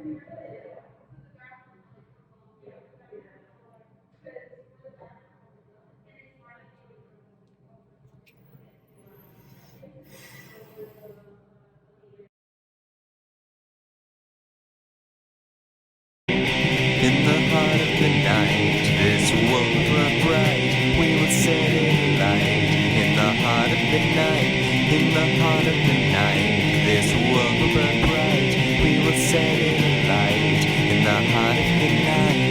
In the heart of the night, this world will burn bright. We will set it alight. In the heart of the night, in the heart of the night, this world will burn bright. We will set it alight. In the heart of the night.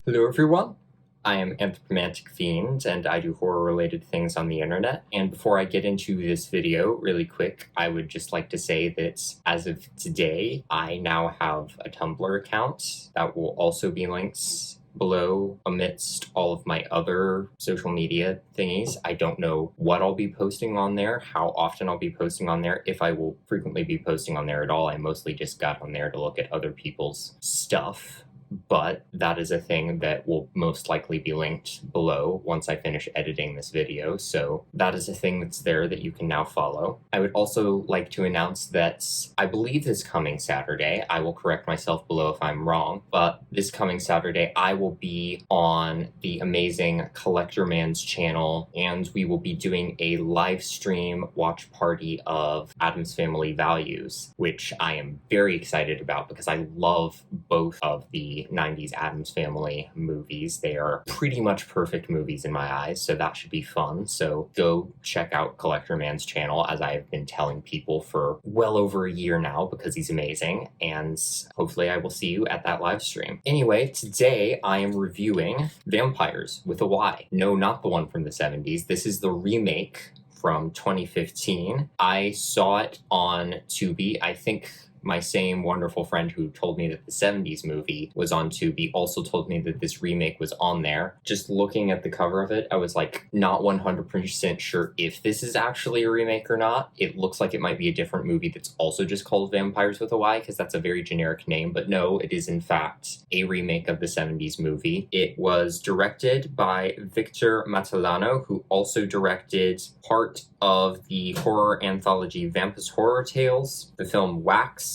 Hello everyone, I am Anthropomantic Fiend, and I do horror-related things on the internet. And before I get into this video, really quick, I would just like to say that as of today, I now have a Tumblr account that will also be linked below amidst all of my other social media thingies. I don't know what I'll be posting on there, how often I'll be posting on there, if I will frequently be posting on there at all. I mostly just got on there to look at other people's stuff. But that is a thing that will most likely be linked below once I finish editing this video, so that is a thing that's there that you can now follow. I would also like to announce that I believe this coming Saturday, I will correct myself below if I'm wrong, but this coming Saturday I will be on the amazing Collector Man's channel, and we will be doing a live stream watch party of Addams Family Values, which I am very excited about because I love both of the 90s Addams Family movies. They are pretty much perfect movies in my eyes, so that should be fun. So go check out Collector Man's channel, as I have been telling people for well over a year now, because he's amazing, and hopefully I will see you at that live stream. Anyway, today I am reviewing Vampyres with a Y. No, not the one from the 70s. This is the remake from 2015. I saw it on Tubi. I think my same wonderful friend who told me that the 70s movie was on Tubi also told me that this remake was on there. Just looking at the cover of it, I was like not 100% sure if this is actually a remake or not. It looks like it might be a different movie that's also just called Vampyres with a Y, because that's a very generic name, but no, it is in fact a remake of the 70s movie. It was directed by Victor Matalano, who also directed part of the horror anthology Vampyres Horror Tales, the film Wax,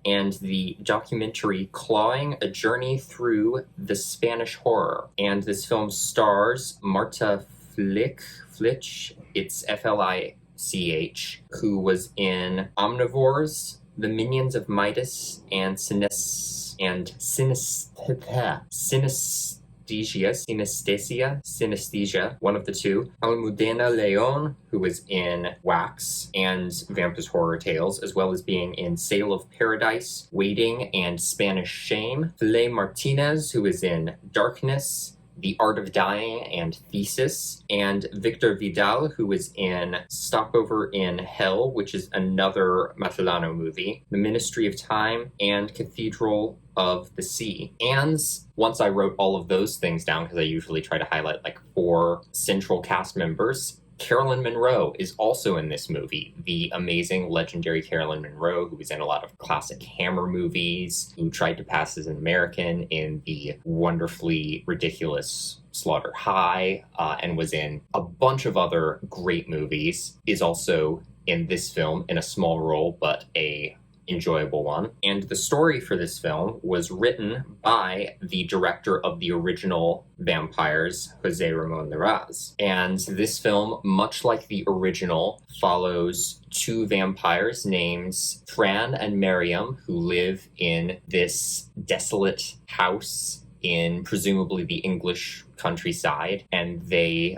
and the documentary Clawing: A Journey Through the Spanish Horror. And this film stars Marta Flich, it's F-L-I-C-H, who was in Omnivores, The Minions of Midas, and Synesthesia, one of the two. Almudena Leon, who was in Wax and Vampyres Horror Tales, as well as being in Sale of Paradise, Waiting, and Spanish Shame. Filet Martinez, who is in Darkness, The Art of Dying, and Thesis, and Victor Vidal, who was in Stopover in Hell, which is another Matalano movie, The Ministry of Time, and Cathedral of the Sea. And once I wrote all of those things down, because I usually try to highlight like 4 central cast members, Carolyn Monroe is also in this movie. The amazing, legendary Carolyn Monroe, who was in a lot of classic Hammer movies, who tried to pass as an American in the wonderfully ridiculous Slaughter High, and was in a bunch of other great movies, is also in this film in a small role, but a enjoyable one. And the story for this film was written by the director of the original Vampyres, Jose Ramon Larraz. And this film, much like the original, follows 2 vampires named Fran and Miriam, who live in this desolate house in presumably the English countryside, and they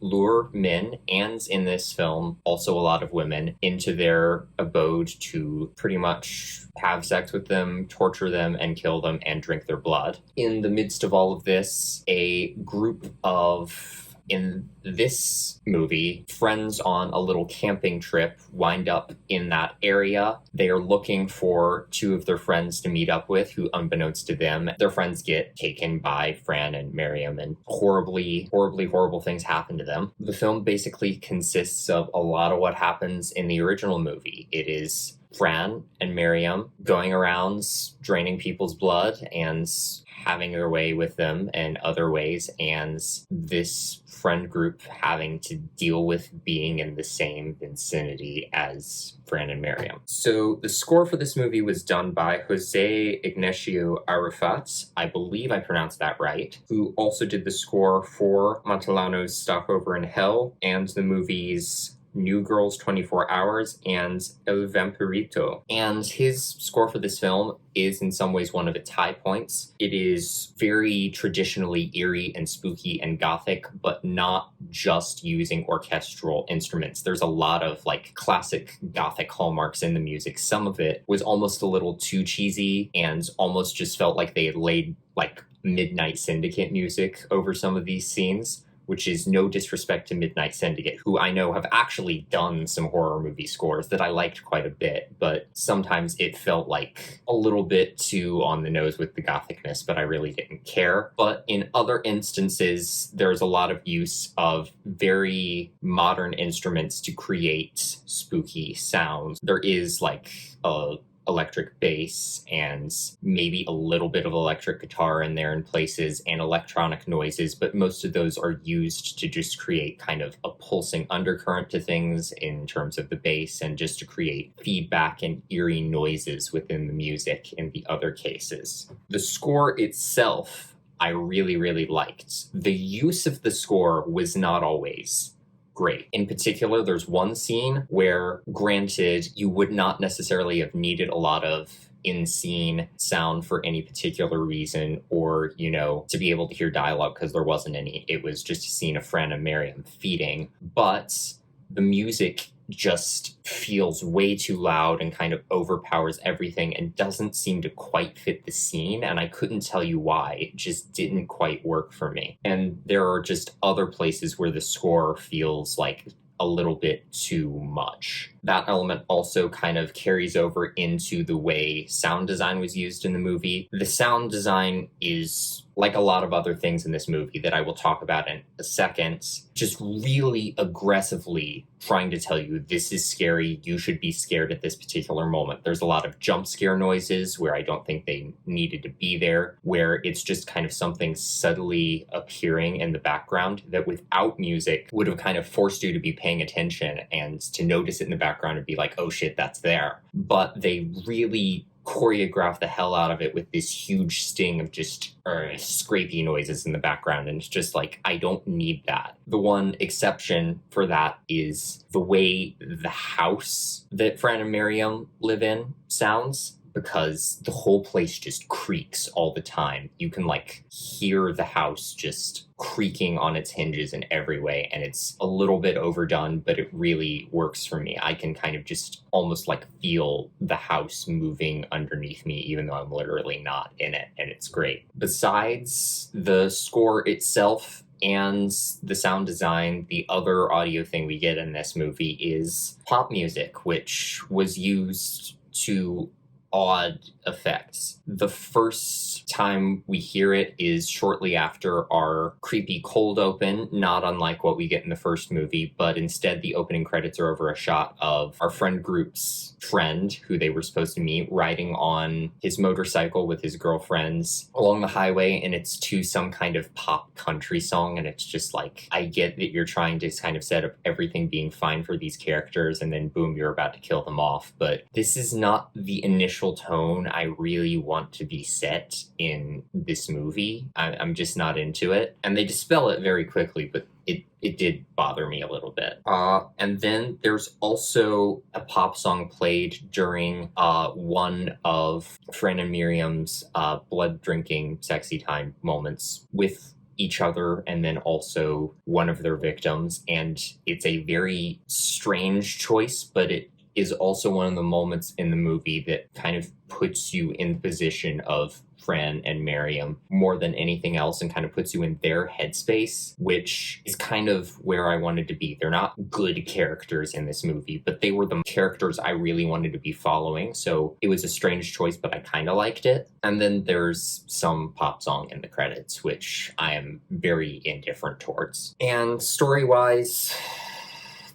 lure men, and in this film also a lot of women, into their abode to pretty much have sex with them, torture them, and kill them, and drink their blood. In the midst of all of this, a group of, in this movie, friends on a little camping trip wind up in that area. They are looking for 2 of their friends to meet up with, who, unbeknownst to them, their friends get taken by Fran and Miriam, and horrible things happen to them. The film basically consists of a lot of what happens in the original movie. It is Fran and Miriam going around draining people's blood and having their way with them in other ways, and this friend group having to deal with being in the same vicinity as Fran and Miriam. So the score for this movie was done by Jose Ignacio Arafat, I believe I pronounced that right, who also did the score for Montalano's Stopover in Hell and the movies New Girls 24 Hours and El Vampirito. And his score for this film is in some ways one of its high points. It is very traditionally eerie and spooky and gothic, but not just using orchestral instruments. There's a lot of like classic gothic hallmarks in the music. Some of it was almost a little too cheesy and almost just felt like they had laid like Midnight Syndicate music over some of these scenes, which is no disrespect to Midnight Syndicate, who I know have actually done some horror movie scores that I liked quite a bit, but sometimes it felt like a little bit too on the nose with the gothicness, but I really didn't care. But in other instances, there's a lot of use of very modern instruments to create spooky sounds. There is like a electric bass and maybe a little bit of electric guitar in there in places and electronic noises, but most of those are used to just create kind of a pulsing undercurrent to things in terms of the bass and just to create feedback and eerie noises within the music in the other cases. The score itself, I really, really liked. The use of the score was not always great. In particular, there's one scene where, granted, you would not necessarily have needed a lot of in-scene sound for any particular reason, or, you know, to be able to hear dialogue because there wasn't any. It was just a scene of Fran and Miriam feeding. But the music just feels way too loud and kind of overpowers everything and doesn't seem to quite fit the scene, and I couldn't tell you why. It just didn't quite work for me. And there are just other places where the score feels like a little bit too much. That element also kind of carries over into the way sound design was used in the movie. The sound design is, like a lot of other things in this movie that I will talk about in a second, just really aggressively trying to tell you this is scary, you should be scared at this particular moment. There's a lot of jump scare noises where I don't think they needed to be there, where it's just kind of something subtly appearing in the background that without music would have kind of forced you to be paying attention and to notice it in the background and be like, oh shit, that's there. But they really choreograph the hell out of it with this huge sting of just scrapey noises in the background, and it's just like, I don't need that. The one exception for that is the way the house that Fran and Miriam live in sounds, because the whole place just creaks all the time. You can like hear the house just creaking on its hinges in every way, and it's a little bit overdone, but it really works for me. I can kind of just almost like feel the house moving underneath me, even though I'm literally not in it, and it's great. Besides the score itself and the sound design, the other audio thing we get in this movie is pop music, which was used to odd effects. The first time we hear it is shortly after our creepy cold open, not unlike what we get in the first movie, but instead the opening credits are over a shot of our friend group's friend, who they were supposed to meet, riding on his motorcycle with his girlfriends along the highway, and it's to some kind of pop country song, and it's just like, I get that you're trying to kind of set up everything being fine for these characters, and then boom, you're about to kill them off, but this is not the initial tone I really want to be set in this movie. I'm just not into it. And they dispel it very quickly, but it did bother me a little bit. And then there's also a pop song played during one of Fran and Miriam's blood-drinking sexy time moments with each other and then also one of their victims. And it's a very strange choice, but it is also one of the moments in the movie that kind of puts you in the position of Fran and Miriam more than anything else, and kind of puts you in their headspace, which is kind of where I wanted to be. They're not good characters in this movie, but they were the characters I really wanted to be following, so it was a strange choice, but I kind of liked it. And then there's some pop song in the credits, which I am very indifferent towards. And story-wise,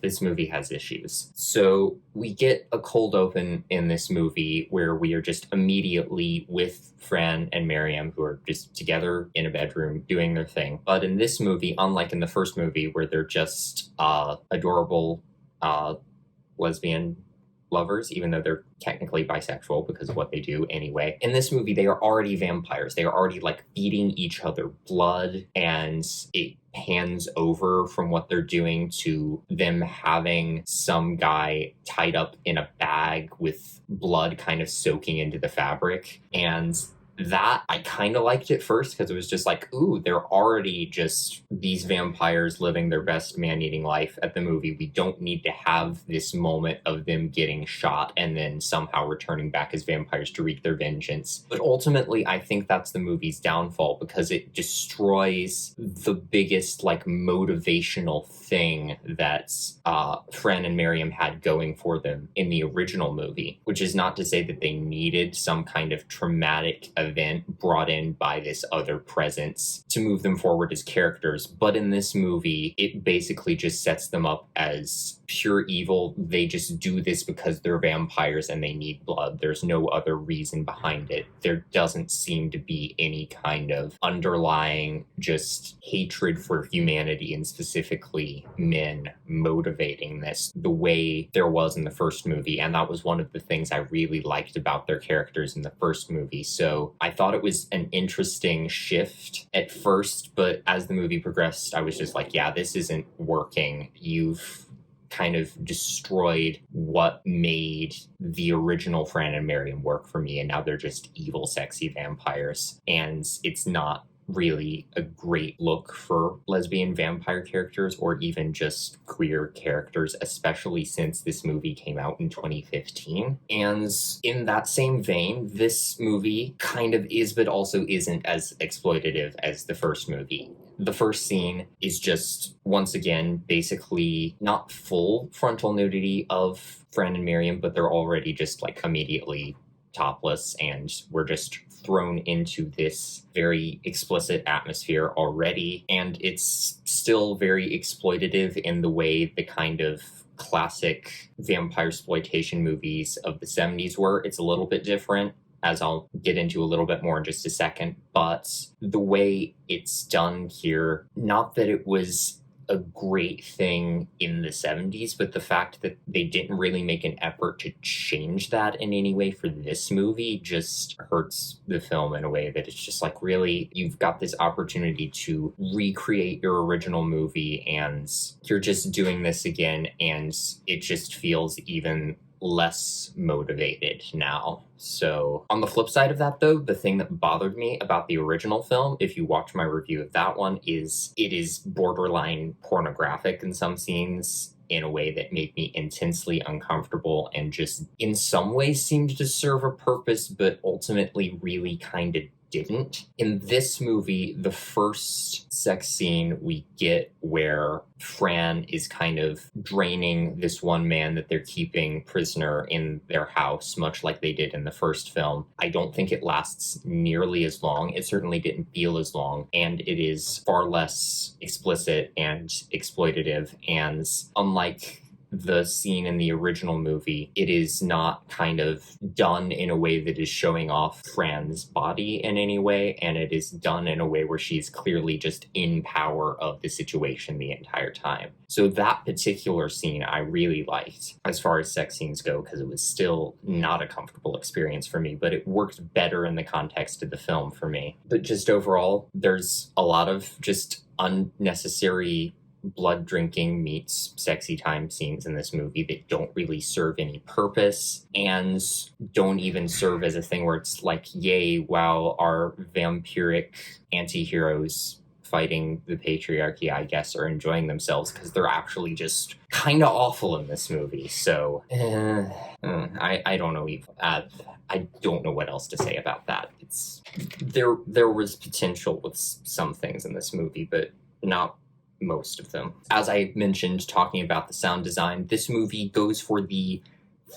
this movie has issues. So we get a cold open in this movie where we are just immediately with Fran and Miriam, who are just together in a bedroom doing their thing. But in this movie, unlike in the first movie where they're just adorable lesbian lovers, even though they're technically bisexual because of what they do anyway. In this movie, they are already vampires. They are already like feeding each other blood, and it pans over from what they're doing to them having some guy tied up in a bag with blood kind of soaking into the fabric. And that I kind of liked at first because it was just like, ooh, they're already just these vampires living their best man-eating life at the movie. We don't need to have this moment of them getting shot and then somehow returning back as vampires to wreak their vengeance. But ultimately, I think that's the movie's downfall because it destroys the biggest like motivational thing that Fran and Miriam had going for them in the original movie, which is not to say that they needed some kind of traumatic event brought in by this other presence to move them forward as characters. But in this movie, it basically just sets them up as pure evil. They just do this because they're vampires and they need blood. There's no other reason behind it. There doesn't seem to be any kind of underlying just hatred for humanity and specifically men motivating this the way there was in the first movie. And that was one of the things I really liked about their characters in the first movie. So I thought it was an interesting shift at first, but as the movie progressed, I was just like, yeah, this isn't working. You've kind of destroyed what made the original Fran and Miriam work for me, and now they're just evil, sexy vampires. And it's not really a great look for lesbian vampire characters or even just queer characters, especially since this movie came out in 2015. And in that same vein, this movie kind of is, but also isn't as exploitative as the first movie. The first scene is just, once again, basically not full frontal nudity of Fran and Miriam, but they're already just like immediately topless, and we're just thrown into this very explicit atmosphere already. And it's still very exploitative in the way the kind of classic vampire exploitation movies of the 70s were. It's a little bit different, as I'll get into a little bit more in just a second, but the way it's done here, not that it was a great thing in the 70s, but the fact that they didn't really make an effort to change that in any way for this movie just hurts the film in a way that it's just like, really, you've got this opportunity to recreate your original movie and you're just doing this again, and it just feels even less motivated now. So on the flip side of that, though, the thing that bothered me about the original film, if you watch my review of that one, is it is borderline pornographic in some scenes in a way that made me intensely uncomfortable and just in some ways seemed to serve a purpose, but ultimately really kind of didn't. In this movie, the first sex scene we get where Fran is kind of draining this one man that they're keeping prisoner in their house, much like they did in the first film. I don't think it lasts nearly as long. It certainly didn't feel as long, and it is far less explicit and exploitative. And unlike the scene in the original movie, it is not kind of done in a way that is showing off Fran's body in any way, and it is done in a way where she's clearly just in power of the situation the entire time. So that particular scene I really liked as far as sex scenes go, because it was still not a comfortable experience for me, but it worked better in the context of the film for me. But just overall, there's a lot of just unnecessary blood drinking meets sexy time scenes in this movie that don't really serve any purpose and don't even serve as a thing where it's like, yay, wow, our vampiric anti-heroes fighting the patriarchy, I guess, are enjoying themselves, because they're actually just kind of awful in this movie. So I don't know. I don't know what else to say about that. It's there was potential with some things in this movie, but not most of them. As I mentioned, talking about the sound design, this movie goes for the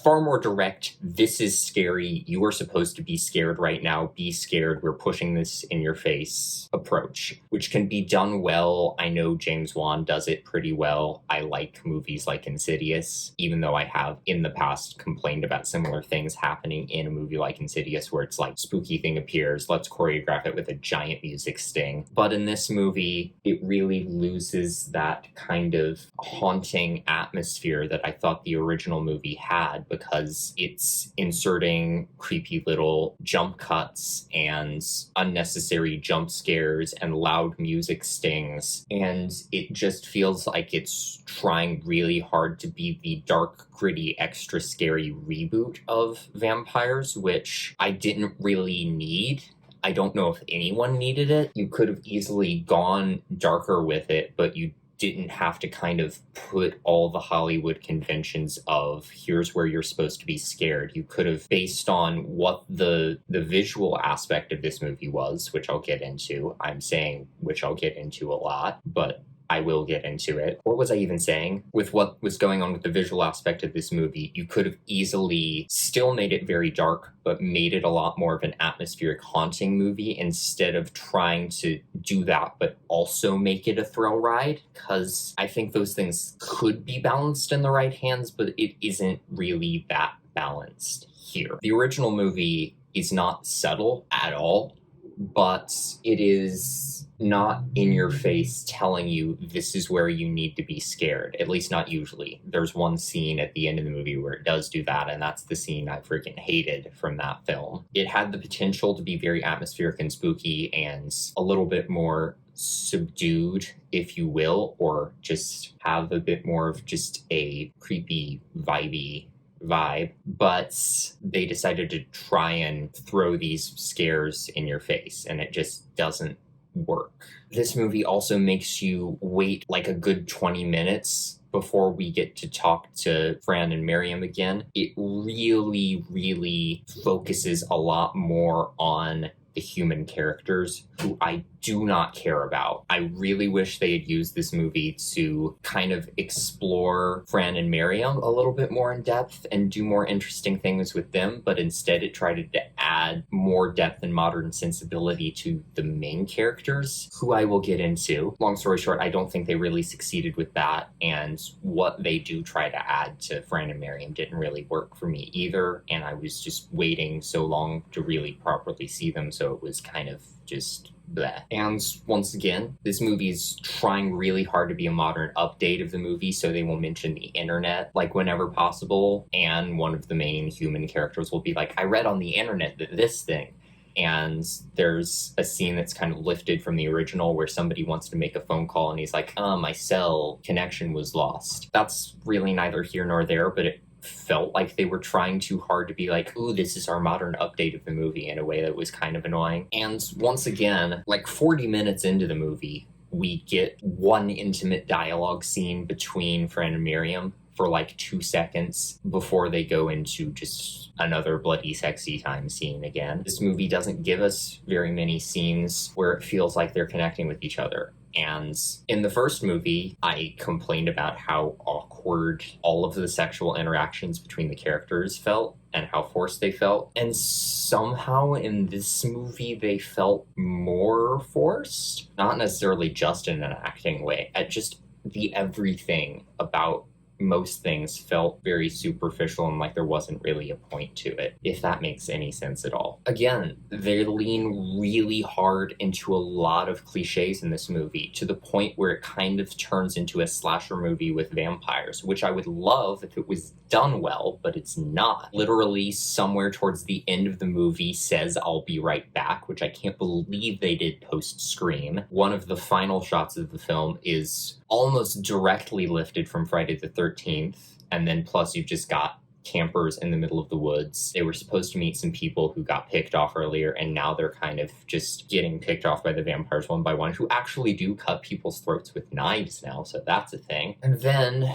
far more direct, this is scary, you are supposed to be scared right now, be scared, we're pushing this in your face approach, which can be done well. I know James Wan does it pretty well. I like movies like Insidious, even though I have in the past complained about similar things happening in a movie like Insidious where it's like, spooky thing appears, let's choreograph it with a giant music sting. But in this movie, it really loses that kind of haunting atmosphere that I thought the original movie had, because it's inserting creepy little jump cuts and unnecessary jump scares and loud music stings, and it just feels like it's trying really hard to be the dark, gritty, extra scary reboot of Vampyres, which I didn't really need. I don't know if anyone needed it. You could have easily gone darker with it, but you didn't have to kind of put all the Hollywood conventions of here's where you're supposed to be scared. You could have, based on what the visual aspect of this movie was, which I'll get into. I'm saying which I'll get into a lot, but I will get into it. What was I even saying? With what was going on with the visual aspect of this movie, you could have easily still made it very dark, but made it a lot more of an atmospheric haunting movie instead of trying to do that, but also make it a thrill ride. Because I think those things could be balanced in the right hands, but it isn't really that balanced here. The original movie is not subtle at all, but it is not in your face telling you this is where you need to be scared. At least not usually. There's one scene at the end of the movie where it does do that, and that's the scene I freaking hated from that film. It had the potential to be very atmospheric and spooky and a little bit more subdued, if you will, or just have a bit more of just a creepy, vibey vibe, but they decided to try and throw these scares in your face, and it just doesn't work. This movie also makes you wait like a good 20 minutes before we get to talk to Fran and Miriam again. It really, really focuses a lot more on the human characters who I do not care about. I really wish they had used this movie to kind of explore Fran and Miriam a little bit more in depth and do more interesting things with them, but instead it tried to add more depth and modern sensibility to the main characters, who I will get into. Long story short, I don't think they really succeeded with that, and what they do try to add to Fran and Miriam didn't really work for me either, and I was just waiting so long to really properly see them, so it was kind of just bleh. And once again, this movie is trying really hard to be a modern update of the movie, so they will mention the internet like whenever possible, and one of the main human characters will be like, I read on the internet that this thing. And there's a scene that's kind of lifted from the original where somebody wants to make a phone call and he's like, my cell connection was lost. That's really neither here nor there, but it felt like they were trying too hard to be like, ooh, this is our modern update of the movie, in a way that was kind of annoying. And once again, like 40 minutes into the movie, we get one intimate dialogue scene between Fran and Miriam for like 2 seconds before they go into just another bloody sexy time scene again. This movie doesn't give us very many scenes where it feels like they're connecting with each other. And in the first movie, I complained about how awkward all of the sexual interactions between the characters felt and how forced they felt. And somehow in this movie, they felt more forced. Not necessarily just in an acting way. At just the everything about most things felt very superficial and like there wasn't really a point to it, if that makes any sense at all. Again, they lean really hard into a lot of cliches in this movie, to the point where it kind of turns into a slasher movie with vampires, which I would love if it was done well, but it's not. Literally, somewhere towards the end of the movie says, I'll be right back, which I can't believe they did post-Scream. One of the final shots of the film is almost directly lifted from Friday the 13th, and then plus you've just got campers in the middle of the woods. They were supposed to meet some people who got picked off earlier, and now they're kind of just getting picked off by the vampires one by one, who actually do cut people's throats with knives now, so that's a thing. And then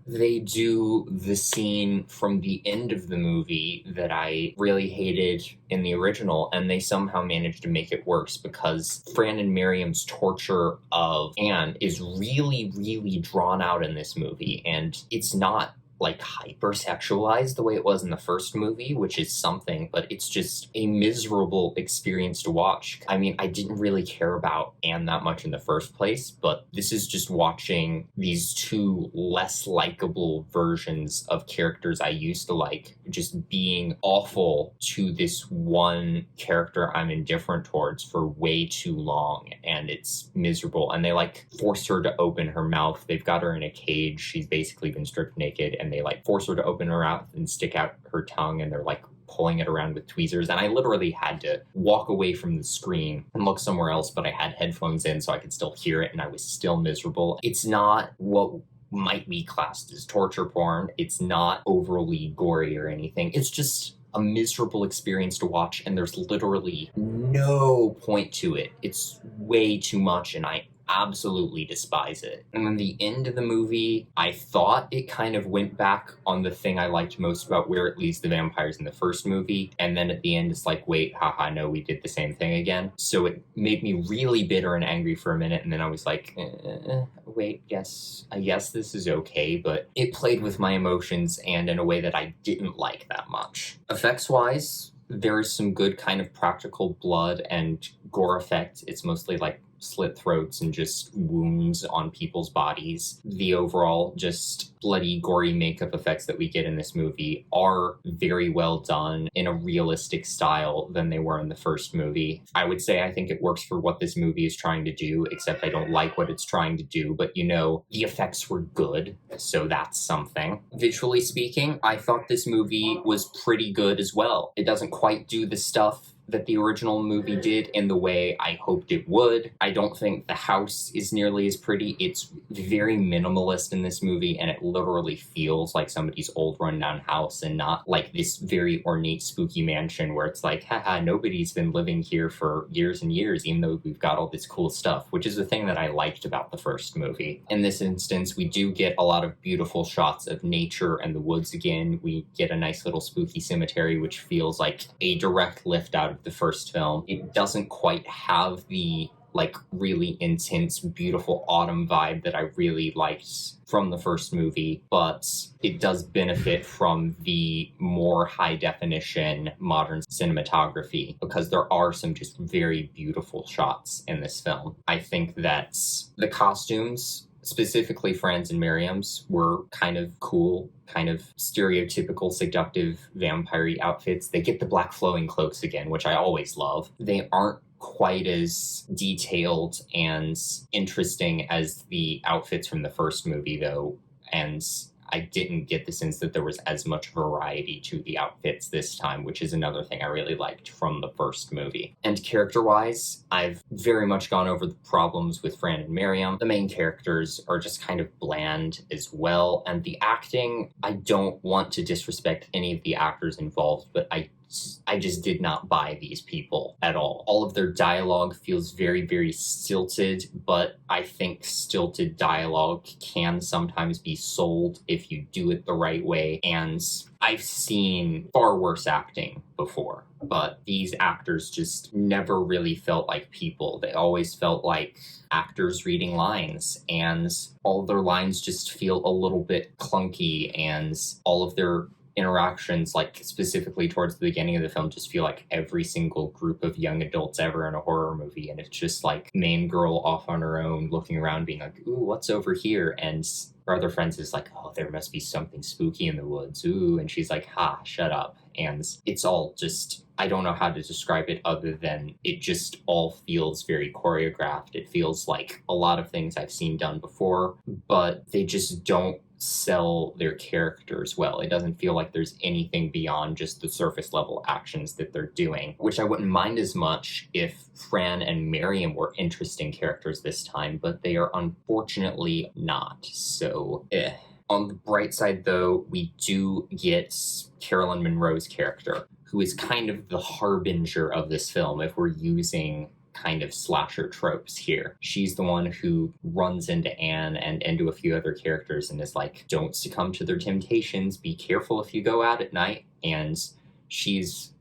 they do the scene from the end of the movie that I really hated in the original, and they somehow managed to make it worse, because Fran and Miriam's torture of Anne is really, really drawn out in this movie, and it's not like hypersexualized the way it was in the first movie, which is something, but it's just a miserable experience to watch. I mean, I didn't really care about Anne that much in the first place, but this is just watching these two less likable versions of characters I used to like just being awful to this one character I'm indifferent towards for way too long, and it's miserable. And they like force her to open her mouth. They've got her in a cage. She's basically been stripped naked, and they like force her to open her mouth and stick out her tongue, and they're like pulling it around with tweezers. And I literally had to walk away from the screen and look somewhere else, but I had headphones in so I could still hear it, and I was still miserable. It's not what might be classed as torture porn. It's not overly gory or anything. It's just a miserable experience to watch, and there's literally no point to it. It's way too much, and I absolutely despise it. And then the end of the movie, I thought it kind of went back on the thing I liked most about where it leaves the vampires in the first movie, and then at the end it's like, wait, haha, no, we did the same thing again. So it made me really bitter and angry for a minute, and then I was like, wait, yes, I guess this is okay, but it played with my emotions and in a way that I didn't like that much. Effects-wise, there is some good kind of practical blood and gore effect. It's mostly like slit throats and just wounds on people's bodies. The overall just bloody, gory makeup effects that we get in this movie are very well done in a realistic style than they were in the first movie. I would say I think it works for what this movie is trying to do, except I don't like what it's trying to do, but you know, the effects were good, so that's something. Visually speaking, I thought this movie was pretty good as well. It doesn't quite do the stuff that the original movie did in the way I hoped it would. I don't think the house is nearly as pretty. It's very minimalist in this movie, and it literally feels like somebody's old rundown house and not like this very ornate spooky mansion where it's like, haha, nobody's been living here for years and years, even though we've got all this cool stuff, which is the thing that I liked about the first movie. In this instance, we do get a lot of beautiful shots of nature and the woods again. We get a nice little spooky cemetery, which feels like a direct lift out of the first film. It doesn't quite have the like really intense, beautiful autumn vibe that I really liked from the first movie, but it does benefit from the more high definition modern cinematography because there are some just very beautiful shots in this film. I think that the costumes, specifically Fran's and Miriam's, were kind of cool, kind of stereotypical seductive vampire outfits. They get the black flowing cloaks again, which I always love. They aren't quite as detailed and interesting as the outfits from the first movie, though, and I didn't get the sense that there was as much variety to the outfits this time, which is another thing I really liked from the first movie. And character-wise, I've very much gone over the problems with Fran and Miriam. The main characters are just kind of bland as well, and the acting, I don't want to disrespect any of the actors involved, but I just did not buy these people at all. All of their dialogue feels very, very stilted, but I think stilted dialogue can sometimes be sold if you do it the right way, and I've seen far worse acting before, but these actors just never really felt like people. They always felt like actors reading lines, and all of their lines just feel a little bit clunky, and all of their interactions, like specifically towards the beginning of the film, just feel like every single group of young adults ever in a horror movie, and it's just like main girl off on her own looking around being like, ooh, what's over here? And her other friends is like, oh, there must be something spooky in the woods, ooh, and she's like, ha, shut up. And it's all just, I don't know how to describe it other than it just all feels very choreographed. It feels like a lot of things I've seen done before, but they just don't sell their characters well. It doesn't feel like there's anything beyond just the surface level actions that they're doing, which I wouldn't mind as much if Fran and Miriam were interesting characters this time, but they are unfortunately not. So, On the bright side, though, we do get Carolyn Monroe's character, who is kind of the harbinger of this film if we're using kind of slasher tropes here. She's the one who runs into Anne and into a few other characters and is like, don't succumb to their temptations, be careful if you go out at night. And she's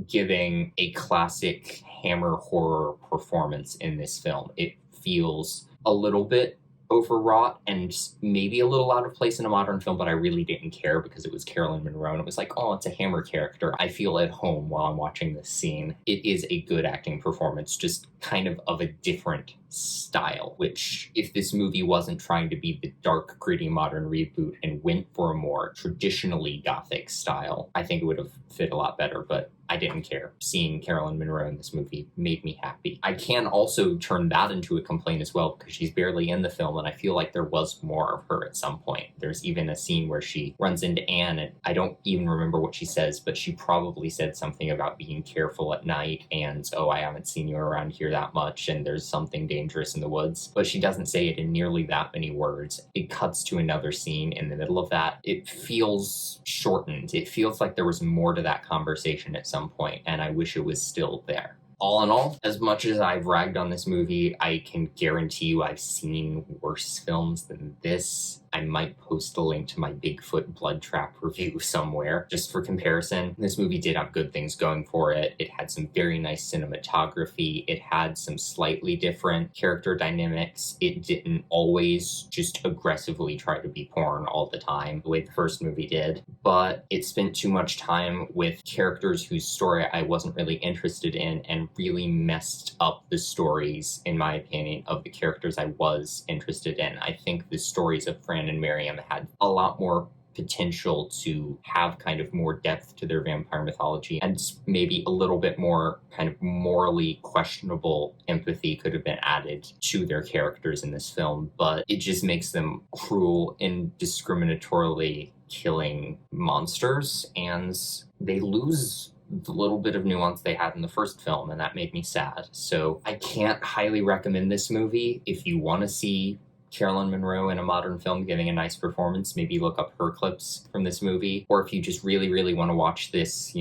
giving a classic Hammer horror performance in this film. It feels a little bit overwrought and maybe a little out of place in a modern film, but I really didn't care because it was Carolyn Monroe and it was like, oh, it's a Hammer character. I feel at home while I'm watching this scene. It is a good acting performance, just kind of a different style, which if this movie wasn't trying to be the dark, gritty modern reboot and went for a more traditionally gothic style, I think it would have fit a lot better, but I didn't care. Seeing Carolyn Monroe in this movie made me happy. I can also turn that into a complaint as well because she's barely in the film and I feel like there was more of her at some point. There's even a scene where she runs into Anne and I don't even remember what she says, but she probably said something about being careful at night and, oh, I haven't seen you around here that much and there's something dangerous in the woods. But she doesn't say it in nearly that many words. It cuts to another scene in the middle of that. It feels shortened. It feels like there was more to that conversation at some point, and I wish it was still there. All in all, as much as I've ragged on this movie, I can guarantee you I've seen worse films than this. I might post a link to my Bigfoot Blood Trap review somewhere, just for comparison. This movie did have good things going for it. It had some very nice cinematography. It had some slightly different character dynamics. It didn't always just aggressively try to be porn all the time, the way the first movie did. But it spent too much time with characters whose story I wasn't really interested in and really messed up the stories, in my opinion, of the characters I was interested in. I think the stories of Fran and Miriam had a lot more potential to have kind of more depth to their vampire mythology, and maybe a little bit more kind of morally questionable empathy could have been added to their characters in this film, but it just makes them cruel and discriminatorily killing monsters, and they lose the little bit of nuance they had in the first film, and that made me sad. So I can't highly recommend this movie. If you want to see Carolyn Monroe in a modern film giving a nice performance, maybe look up her clips from this movie. Or if you just really, really want to watch this,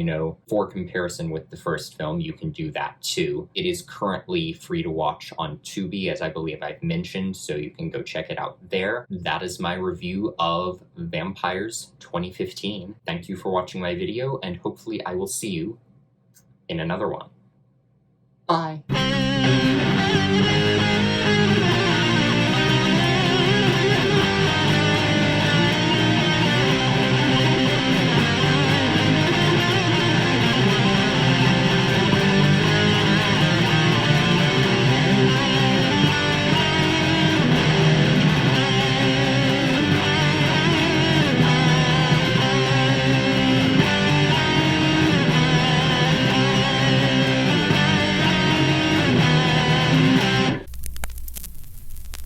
for comparison with the first film, you can do that too. It is currently free to watch on Tubi, as I believe I've mentioned, so you can go check it out there. That is my review of Vampyres 2015. Thank you for watching my video, and hopefully I will see you in another one. Bye.